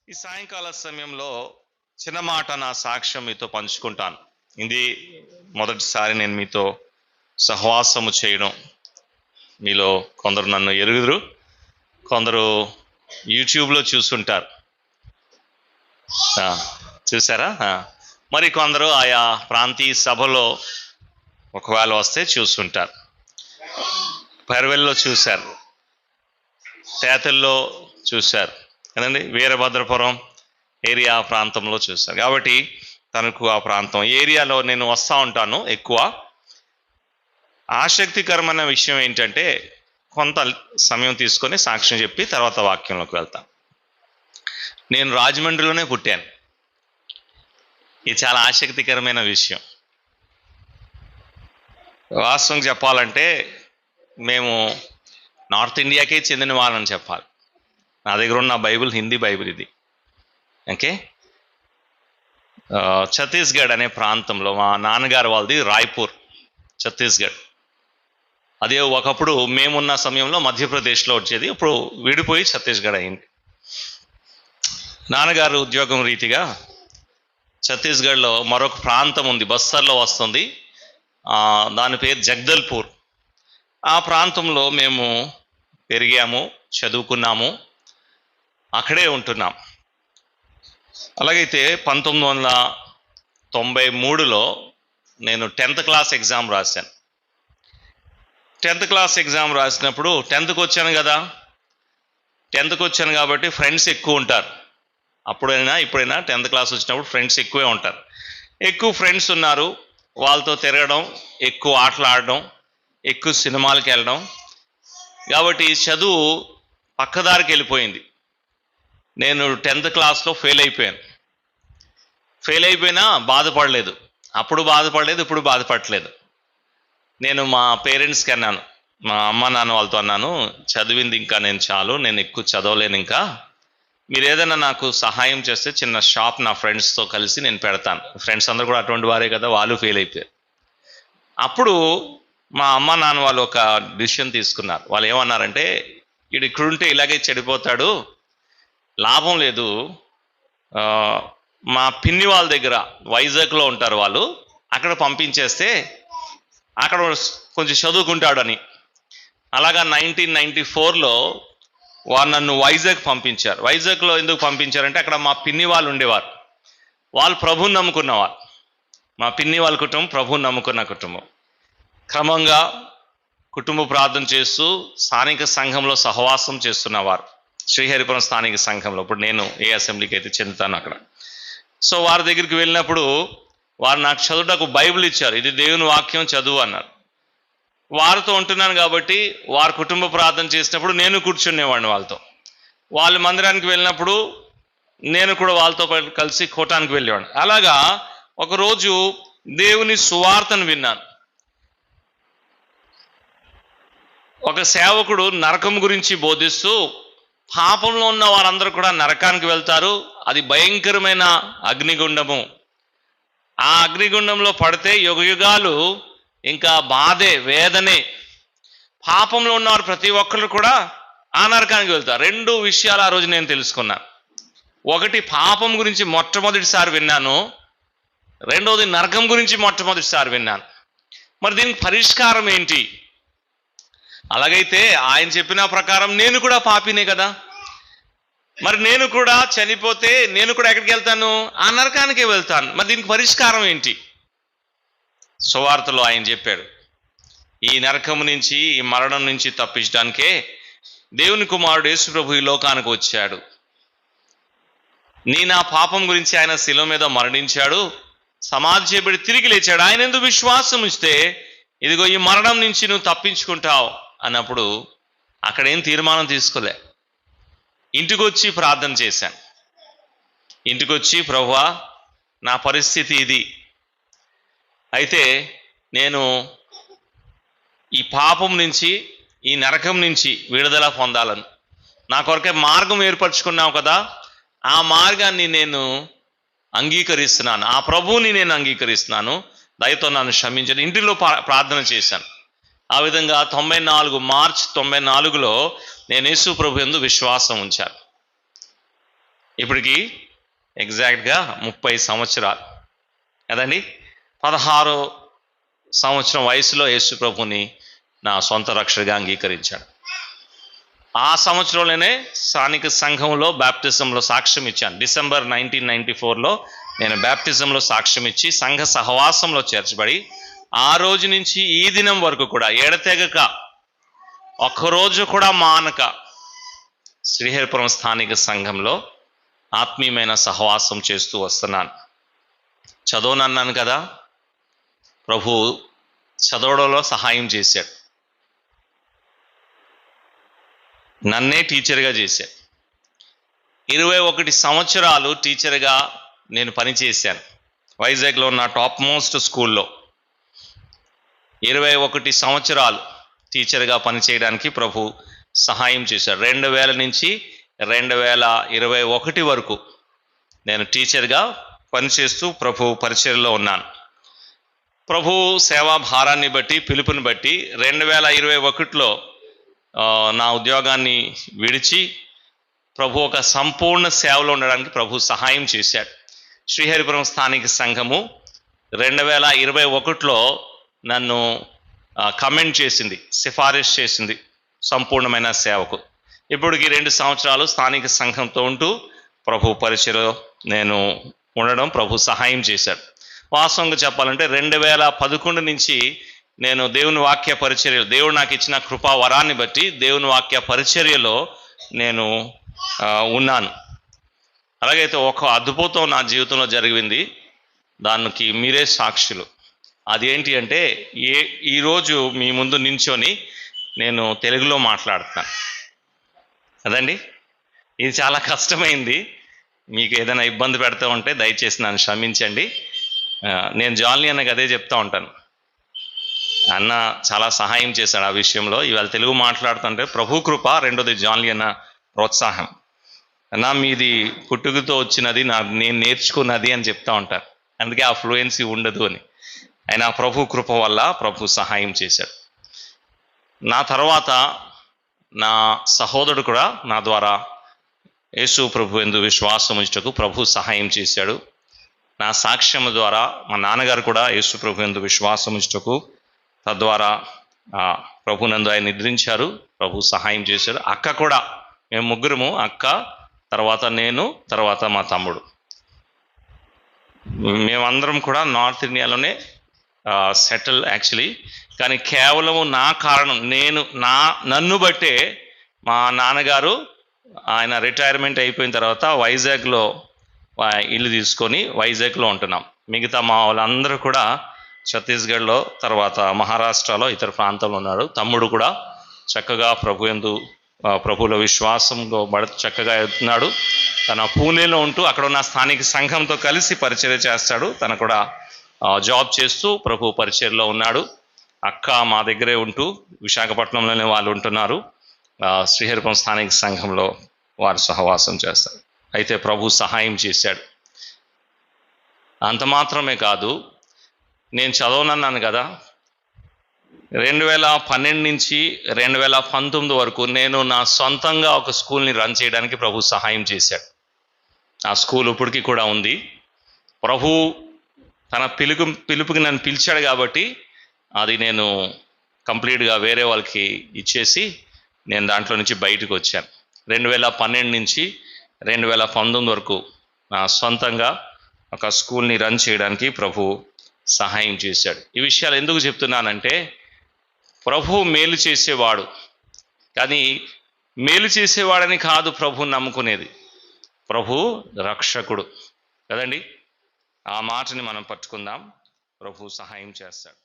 ఈ సాయంకాల సమయంలో చిన్న మాట నా సాక్ష్యం మీతో పంచుకుంటాను. ఇది మొదటిసారి నేను మీతో సహవాసము చేయడం. మీలో కొందరు నన్ను ఎరుగుదురు, కొందరు యూట్యూబ్లో చూసుంటారు. చూసారా? మరి కొందరు ఆయా ప్రాంతీయ సభలో ఒకవేళ వస్తే చూస్తుంటారు. పర్వెల్లో చూశారు, తేతల్లో చూశారు కదండి, వీరభద్రపురం ఏరియా ప్రాంతంలో చూశారు. కాబట్టి తనకు ఆ ప్రాంతం ఏరియాలో నేను వస్తూ ఉంటాను ఎక్కువ. ఆసక్తికరమైన విషయం ఏంటంటే కొంత సమయం తీసుకొని సాక్ష్యం చెప్పి తర్వాత వాక్యంలోకి వెళ్తాను. నేను రాజమండ్రిలోనే పుట్టాను. ఇది చాలా ఆసక్తికరమైన విషయం. వాస్తవం చెప్పాలంటే మేము నార్త్ ఇండియాకే చెందిన వాళ్ళని చెప్పాలి. నా దగ్గర ఉన్న బైబిల్ హిందీ బైబిల్ ఇది. ఓకే, ఛత్తీస్గఢ్ అనే ప్రాంతంలో మా నాన్నగారు వాళ్ళది రాయ్పూర్, ఛత్తీస్గఢ్. అదే ఒకప్పుడు మేమున్న సమయంలో మధ్యప్రదేశ్లో వచ్చేది, ఇప్పుడు విడిపోయి ఛత్తీస్గఢ్ అయింది. నాన్నగారు ఉద్యోగం రీతిగా ఛత్తీస్గఢ్లో మరొక ప్రాంతం ఉంది, బస్తర్లో వస్తుంది, దాని పేరు జగదల్పూర్. ఆ ప్రాంతంలో మేము పెరిగాము, చదువుకున్నాము, అక్కడే ఉంటున్నాం. అలాగైతే 1993లో నేను 10th క్లాస్ ఎగ్జామ్ రాశాను. 10th క్లాస్ ఎగ్జామ్ రాసినప్పుడు 10th వచ్చాను కదా, 10th వచ్చాను కాబట్టి ఫ్రెండ్స్ ఎక్కువ ఉంటారు. అప్పుడైనా ఇప్పుడైనా 10th క్లాస్ వచ్చినప్పుడు ఫ్రెండ్స్ ఎక్కువే ఉంటారు. ఎక్కువ ఫ్రెండ్స్ ఉన్నారు, వాళ్ళతో తిరగడం, ఎక్కువ ఆటలు ఆడడం, ఎక్కువ సినిమాలకు వెళ్ళడం. కాబట్టి చదువు పక్కదారికి వెళ్ళిపోయింది. నేను 10th క్లాస్లో ఫెయిల్ అయిపోయినా బాధపడలేదు. అప్పుడు బాధపడలేదు, ఇప్పుడు బాధపడలేదు. నేను మా పేరెంట్స్కి అన్నాను, మా అమ్మ నాన్న వాళ్ళతో అన్నాను, చదివింది ఇంకా నేను చాలు, నేను ఎక్కువ చదవలేను, ఇంకా మీరు ఏదైనా నాకు సహాయం చేస్తే చిన్న షాప్ నా ఫ్రెండ్స్తో కలిసి నేను పెడతాను. ఫ్రెండ్స్ అందరూ కూడా అటువంటి వారే కదా, వాళ్ళు ఫెయిల్ అయిపోయారు. అప్పుడు మా అమ్మ నాన్న వాళ్ళు ఒక డిసిషన్ తీసుకున్నారు. వాళ్ళు ఏమన్నారంటే, వీడు ఇక్కడుంటే ఇలాగే చెడిపోతాడు, లాభం లేదు, మా పిన్ని వాళ్ళ దగ్గర వైజాగ్లో ఉంటారు వాళ్ళు, అక్కడ పంపించేస్తే అక్కడ కొంచెం చదువుకుంటాడని. అలాగా 1994లో వారు నన్ను వైజాగ్ పంపించారు. వైజాగ్లో ఎందుకు పంపించారంటే అక్కడ మా పిన్ని వాళ్ళు ఉండేవారు. వాళ్ళు ప్రభువుని నమ్ముకున్నవారు. మా పిన్ని వాళ్ళ కుటుంబం ప్రభువుని నమ్ముకున్న కుటుంబం. క్రమంగా కుటుంబ ప్రార్థన చేస్తూ స్థానిక సంఘంలో సహవాసం చేస్తున్నవారు, శ్రీహరిపురం స్థానిక సంఘంలో. ఇప్పుడు నేను ఏ అసెంబ్లీకి అయితే చెందుతాను అక్కడ. సో వారి దగ్గరికి వెళ్ళినప్పుడు వారు నాకు చదువుటకు బైబిల్ ఇచ్చారు, ఇది దేవుని వాక్యం చదువు అన్నారు. వారితో ఉంటున్నాను కాబట్టి వారి కుటుంబ ప్రార్థన చేసినప్పుడు నేను కూర్చునేవాడిని వాళ్ళతో. వాళ్ళ మందిరానికి వెళ్ళినప్పుడు నేను కూడా వాళ్ళతో కలిసి కోటానికి వెళ్ళేవాడిని. అలాగా ఒకరోజు దేవుని సువార్తను విన్నాను. ఒక సేవకుడు నరకం గురించి బోధిస్తూ, పాపంలో ఉన్న వారందరూ కూడా నరకానికి వెళ్తారు, అది భయంకరమైన అగ్నిగుండము, ఆ అగ్నిగుండంలో పడితే యుగయుగాలు ఇంకా బాధే, వేదనే. పాపంలో ఉన్నవారు ప్రతి ఒక్కరు కూడా ఆ నరకానికి వెళ్తారు. 2 విషయాలు ఆ రోజు నేను తెలుసుకున్నాను. ఒకటి, పాపం గురించి మొట్టమొదటిసారి విన్నాను. రెండవది, నరకం గురించి మొట్టమొదటిసారి విన్నాను. మరి దీనికి పరిష్కారం ఏంటి? అలాగైతే ఆయన చెప్పిన ప్రకారం నేను కూడా పాపినే కదా, మరి నేను కూడా చనిపోతే నేను కూడా ఎక్కడికి వెళ్తాను? ఆ నరకానికే వెళ్తాను. మరి దీనికి పరిష్కారం ఏంటి? సువార్తలో ఆయన చెప్పాడు, ఈ నరకం నుంచి, ఈ మరణం నుంచి తప్పించడానికే దేవుని కుమారుడు యేసు ప్రభు ఈ లోకానికి వచ్చాడు. నా పాపం గురించి ఆయన శిలువ మీద మరణించాడు, సమాధి చేయబడి తిరిగి లేచాడు. ఆయన ఎందుకు విశ్వాసం ఇస్తే ఇదిగో ఈ మరణం నుంచి నువ్వు తప్పించుకుంటావు అన్నప్పుడు అక్కడేం తీర్మానం తీసుకోలే. ఇంటికి వచ్చి ప్రార్థన చేశాను. ఇంటికి వచ్చి, ప్రభువా నా పరిస్థితి ఇది, అయితే నేను ఈ పాపం నుంచి, ఈ నరకం నుంచి విడుదల పొందాలను, నా కొరకే మార్గం ఏర్పరచుకున్నావు కదా, ఆ మార్గాన్ని నేను అంగీకరిస్తున్నాను, ఆ ప్రభువుని నేను అంగీకరిస్తున్నాను, దయతో నన్ను క్షమించండి. ఇంటిలో ప్రార్థన చేశాను. ఆ విధంగా మార్చి 94లో నేను యేసు ప్రభు యందు విశ్వాసం ఉంచాను. ఇప్పటికి ఎగ్జాక్ట్గా 30 సంవత్సరాలు కదండి. 16 సంవత్సరం వయసులో యేసు ప్రభుని నా సొంత రక్షకుడిగా అంగీకరించాను. ఆ సంవత్సరంలోనే స్థానిక సంఘంలో బ్యాప్టిజంలో సాక్ష్యం ఇచ్చాను. డిసెంబర్ 1994లో నేను బ్యాప్టిజంలో సాక్ష్యం ఇచ్చి సంఘ సహవాసంలో చేర్చబడి ఆ రోజు నుంచి ఈ దినం వరకు కూడా ఎడతెగక ఒక్కరోజు కూడా మానక శ్రీహరిపురం స్థానిక సంఘంలో ఆత్మీయమైన సహవాసం చేస్తూ వస్తున్నాను. చదవనన్నాను కదా, ప్రభు చదవడంలో సహాయం చేశాడు. నన్నే టీచర్గా చేశాడు. 21 సంవత్సరాలు టీచర్గా నేను పనిచేశాను వైజాగ్లో ఉన్న టాప్ మోస్ట్ స్కూల్లో. 21 సంవత్సరాలు టీచర్గా పనిచేయడానికి ప్రభు సహాయం చేశాడు. 2000 నుంచి 2021 వరకు నేను టీచర్గా పనిచేస్తూ ప్రభు పరిచర్యలో ఉన్నాను. ప్రభు సేవా భారాన్ని బట్టి, పిలుపుని బట్టి 2021లో నా ఉద్యోగాన్ని విడిచి ప్రభు ఒక సంపూర్ణ సేవలో ఉండడానికి ప్రభు సహాయం చేశాడు. శ్రీహరిపురం స్థానిక సంఘము 2021లో నన్ను కమెంట్ చేసింది, సిఫారసు చేసింది సంపూర్ణమైన సేవకు. ఇప్పటికి 2 సంవత్సరాలు స్థానిక సంఘంతో ఉంటూ ప్రభు పరిచర్యలో నేను ఉండడం ప్రభు సహాయం చేశాడు. వాస్తవంగా చెప్పాలంటే 2011 నుంచి నేను దేవుని వాక్య పరిచర్యలో, దేవుడు నాకు ఇచ్చిన కృపా వరాన్ని బట్టి దేవుని వాక్య పరిచర్యలో నేను ఉన్నాను. అలాగైతే ఒక అద్భుతం నా జీవితంలో జరిగింది, దానికి మీరే సాక్షులు. అదేంటి అంటే ఈరోజు మీ ముందు నించొని నేను తెలుగులో మాట్లాడుతున్నాను కదండి. ఇది చాలా కష్టమైంది. మీకు ఏదైనా ఇబ్బంది పెడతా ఉంటే దయచేసి నన్ను క్షమించండి. నేను జాన్లీ అన్నకి అదే చెప్తా ఉంటాను, అన్న చాలా సహాయం చేశాడు ఆ విషయంలో. ఇవాళ తెలుగు మాట్లాడుతుంటే ప్రభు కృప, రెండోది జాన్లీ అన్న ప్రోత్సాహం. అన్న మీది పుట్టుకతో వచ్చినది, నేను నేర్చుకున్నది అని చెప్తా ఉంటారు. అందుకే ఆ ఫ్లూయెన్సీ ఉండదు అని. ఆయన ప్రభు కృప వల్ల ప్రభు సహాయం చేశాడు. నా తర్వాత నా సహోదరుడు కూడా నా ద్వారా యేసు ప్రభు యందు విశ్వాసం ఉంచుటకు ప్రభు సహాయం చేశాడు. నా సాక్ష్యం ద్వారా మా నాన్నగారు కూడా యేసు ప్రభు యందు విశ్వాసం ఉంచుటకు, తద్వారా ప్రభునందు ఆయన నిద్రించారు, ప్రభు సహాయం చేశాడు. అక్క కూడా, మేము ముగ్గురము, అక్క, తర్వాత నేను, తర్వాత మా తమ్ముడు, మేమందరం కూడా నార్త్ ఇండియాలోనే సెటిల్ యాక్చువల్లీ. కానీ కేవలం నా కారణం, నన్ను బట్టే మా నాన్నగారు ఆయన రిటైర్మెంట్ అయిపోయిన తర్వాత వైజాగ్లో ఇల్లు తీసుకొని వైజాగ్లో ఉంటున్నాం. మిగతా మా వాళ్ళందరూ కూడా ఛత్తీస్గఢ్లో, తర్వాత మహారాష్ట్రలో, ఇతర ప్రాంతాల్లో ఉన్నారు. తమ్ముడు కూడా చక్కగా ప్రభువులో విశ్వాసంలో చక్కగా ఎదుగుతున్నాడు. తన పూణేలో ఉంటూ అక్కడ ఉన్న స్థానిక సంఘంతో కలిసి పరిచర్య చేస్తాడు. తను కూడా జాబ్ చేస్తూ ప్రభు పరిచర్యలో ఉన్నాడు. అక్క మా దగ్గరే ఉంటూ విశాఖపట్నంలోనే వాళ్ళు ఉంటున్నారు. శ్రీహరిపురం స్థానిక సంఘంలో వారు సహవాసం చేస్తారు. అయితే ప్రభు సహాయం చేశాడు. అంత మాత్రమే కాదు, నేను చదవనన్నాను కదా, 2012 నుంచి 2019 వరకు నేను నా సొంతంగా ఒక స్కూల్ని రన్ చేయడానికి ప్రభు సహాయం చేశాడు. ఆ స్కూల్ ఇప్పటికీ కూడా ఉంది. ప్రభు తన పిలుపుకి నన్ను పిలిచాడు కాబట్టి అది నేను కంప్లీట్గా వేరే వాళ్ళకి ఇచ్చేసి నేను దాంట్లో నుంచి బయటకు వచ్చాను. 2012 నుంచి 2019 వరకు నా సొంతంగా ఒక స్కూల్ని రన్ చేయడానికి ప్రభు సహాయం చేశాడు. ఈ విషయాలు ఎందుకు చెప్తున్నానంటే, ప్రభు మేలు చేసేవాడు, కానీ మేలు చేసేవాడని కాదు ప్రభు నమ్ముకునేది, ప్రభు రక్షకుడు కదండి. ఆ మాటని మనం పట్టుకుందాం. ప్రభు సహాయం చేస్తాడు.